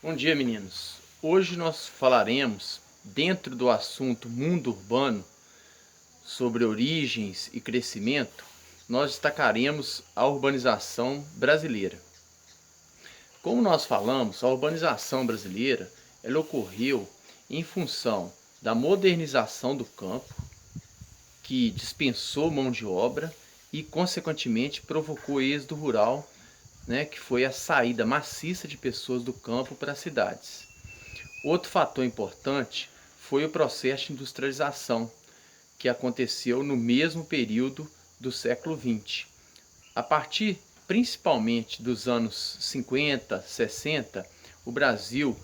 Bom dia, meninos. Hoje nós falaremos, dentro do assunto mundo urbano, sobre origens e crescimento. Nós destacaremos a urbanização brasileira. Como nós falamos, a urbanização brasileira ela ocorreu em função da modernização do campo, que dispensou mão de obra e, consequentemente, provocou êxodo rural, que foi a saída maciça de pessoas do campo para as cidades. Outro fator importante foi o processo de industrialização, que aconteceu no mesmo período do século XX. A partir principalmente dos anos 50, 60, o Brasil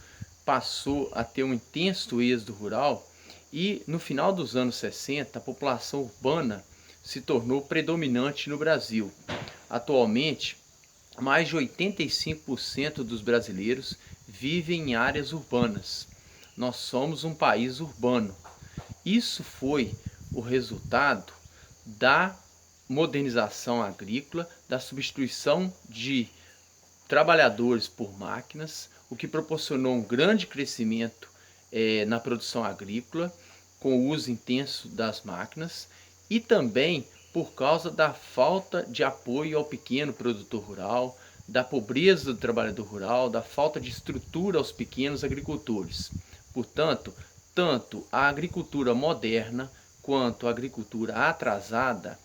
passou a ter um intenso êxodo rural e no final dos anos 60 a população urbana se tornou predominante no Brasil. Atualmente, mais de 85% dos brasileiros vivem em áreas urbanas. Nós somos um país urbano. Isso foi o resultado da modernização agrícola, da substituição de trabalhadores por máquinas, o que proporcionou um grande crescimento na produção agrícola, com o uso intenso das máquinas, e também por causa da falta de apoio ao pequeno produtor rural, da pobreza do trabalhador rural, da falta de estrutura aos pequenos agricultores. Portanto, tanto a agricultura moderna quanto a agricultura atrasada,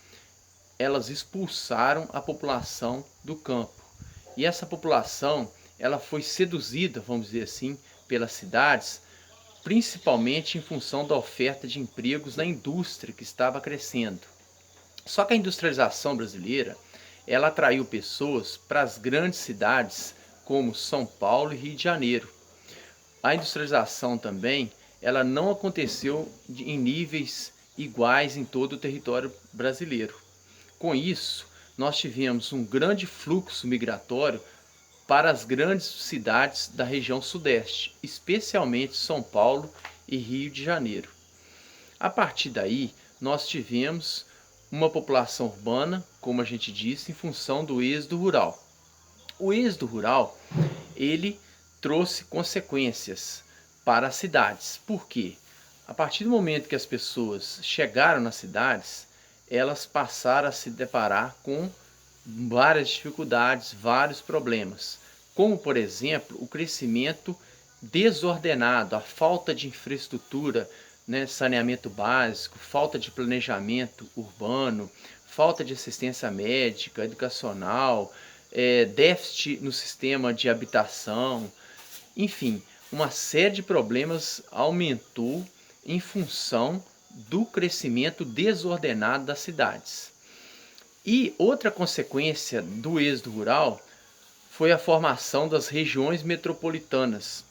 elas expulsaram a população do campo. E essa população, ela foi seduzida, vamos dizer assim, pelas cidades, principalmente em função da oferta de empregos na indústria que estava crescendo. Só que a industrialização brasileira, ela atraiu pessoas para as grandes cidades como São Paulo e Rio de Janeiro. A industrialização também, ela não aconteceu em níveis iguais em todo o território brasileiro. Com isso, nós tivemos um grande fluxo migratório para as grandes cidades da região sudeste, especialmente São Paulo e Rio de Janeiro. A partir daí, nós tivemos uma população urbana, como a gente disse, em função do êxodo rural. O êxodo rural, ele trouxe consequências para as cidades. Por quê? A partir do momento que as pessoas chegaram nas cidades, elas passaram a se deparar com várias dificuldades, vários problemas, como, por exemplo, o crescimento desordenado, a falta de infraestrutura, saneamento básico, falta de planejamento urbano, falta de assistência médica, educacional, déficit no sistema de habitação, enfim, uma série de problemas aumentou em função do crescimento desordenado das cidades. E outra consequência do êxodo rural foi a formação das regiões metropolitanas.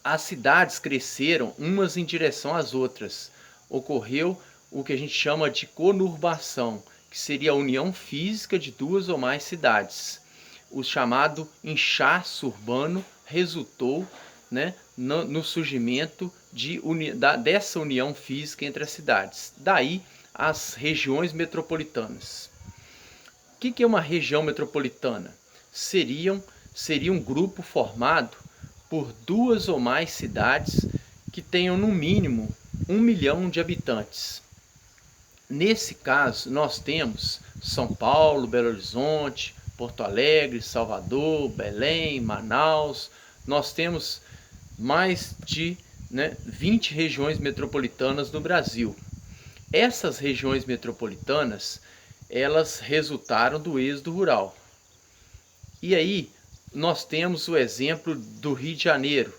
As cidades cresceram umas em direção às outras. Ocorreu o que a gente chama de conurbação, que seria a união física de duas ou mais cidades. O chamado inchaço urbano resultou no surgimento dessa união física entre as cidades. Daí as regiões metropolitanas. O que é uma região metropolitana? Seria um grupo formado por duas ou mais cidades que tenham no mínimo 1 milhão de habitantes. Nesse caso, nós temos São Paulo, Belo Horizonte, Porto Alegre, Salvador, Belém, Manaus. Nós temos mais de 20 regiões metropolitanas no Brasil. Essas regiões metropolitanas, elas resultaram do êxodo rural. E aí, nós temos o exemplo do Rio de Janeiro,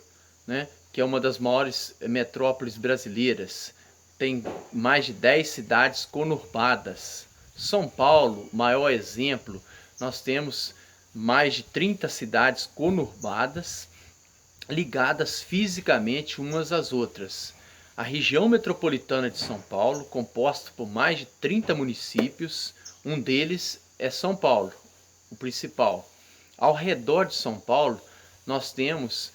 que é uma das maiores metrópoles brasileiras. Tem mais de 10 cidades conurbadas. São Paulo, maior exemplo, nós temos mais de 30 cidades conurbadas, ligadas fisicamente umas às outras. A região metropolitana de São Paulo, composta por mais de 30 municípios, um deles é São Paulo, o principal. Ao redor de São Paulo, nós temos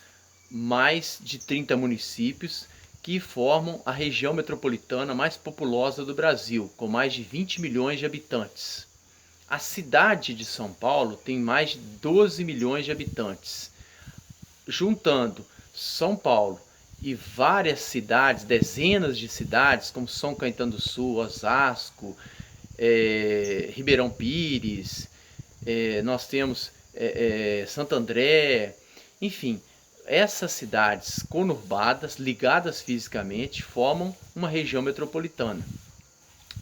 mais de 30 municípios que formam a região metropolitana mais populosa do Brasil, com mais de 20 milhões de habitantes. A cidade de São Paulo tem mais de 12 milhões de habitantes. juntando São Paulo e várias cidades, dezenas de cidades, como São Caetano do Sul, Osasco, Ribeirão Pires, nós temos Santo André, enfim, essas cidades conurbadas, ligadas fisicamente, formam uma região metropolitana.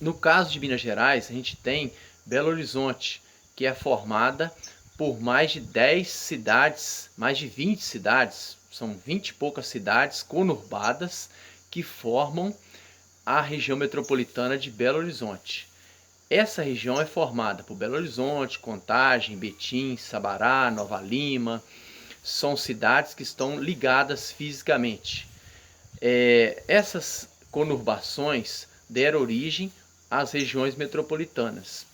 No caso de Minas Gerais, a gente tem Belo Horizonte, que é formada por mais de 10 cidades, mais de 20 cidades, são 20 e poucas cidades conurbadas que formam a região metropolitana de Belo Horizonte. Essa região é formada por Belo Horizonte, Contagem, Betim, Sabará, Nova Lima. São cidades que estão ligadas fisicamente. Essas conurbações deram origem às regiões metropolitanas.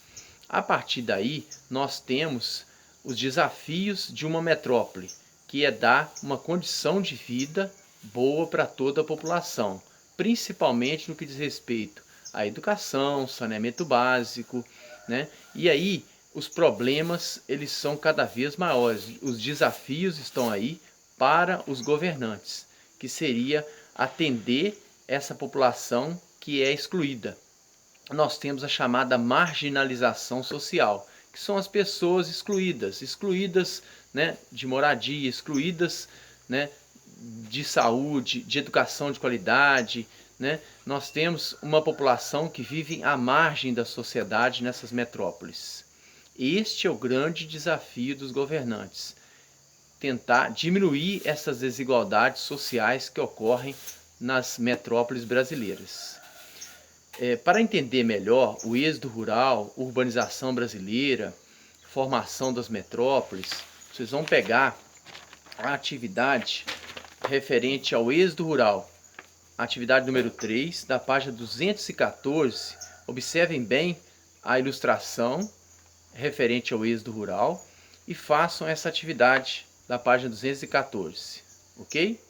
A partir daí, nós temos os desafios de uma metrópole, que é dar uma condição de vida boa para toda a população, principalmente no que diz respeito à educação, saneamento básico, né? E aí os problemas eles são cada vez maiores, os desafios estão aí para os governantes, que seria atender essa população que é excluída. Nós temos a chamada marginalização social, que são as pessoas excluídas, né, de moradia, excluídas, né, de saúde, de educação de qualidade, né? Nós temos uma população que vive à margem da sociedade nessas metrópoles. Este é o grande desafio dos governantes, tentar diminuir essas desigualdades sociais que ocorrem nas metrópoles brasileiras. Para entender melhor o êxodo rural, urbanização brasileira, formação das metrópoles, vocês vão pegar a atividade referente ao êxodo rural, atividade número 3, da página 214, observem bem a ilustração referente ao êxodo rural e façam essa atividade da página 214, ok?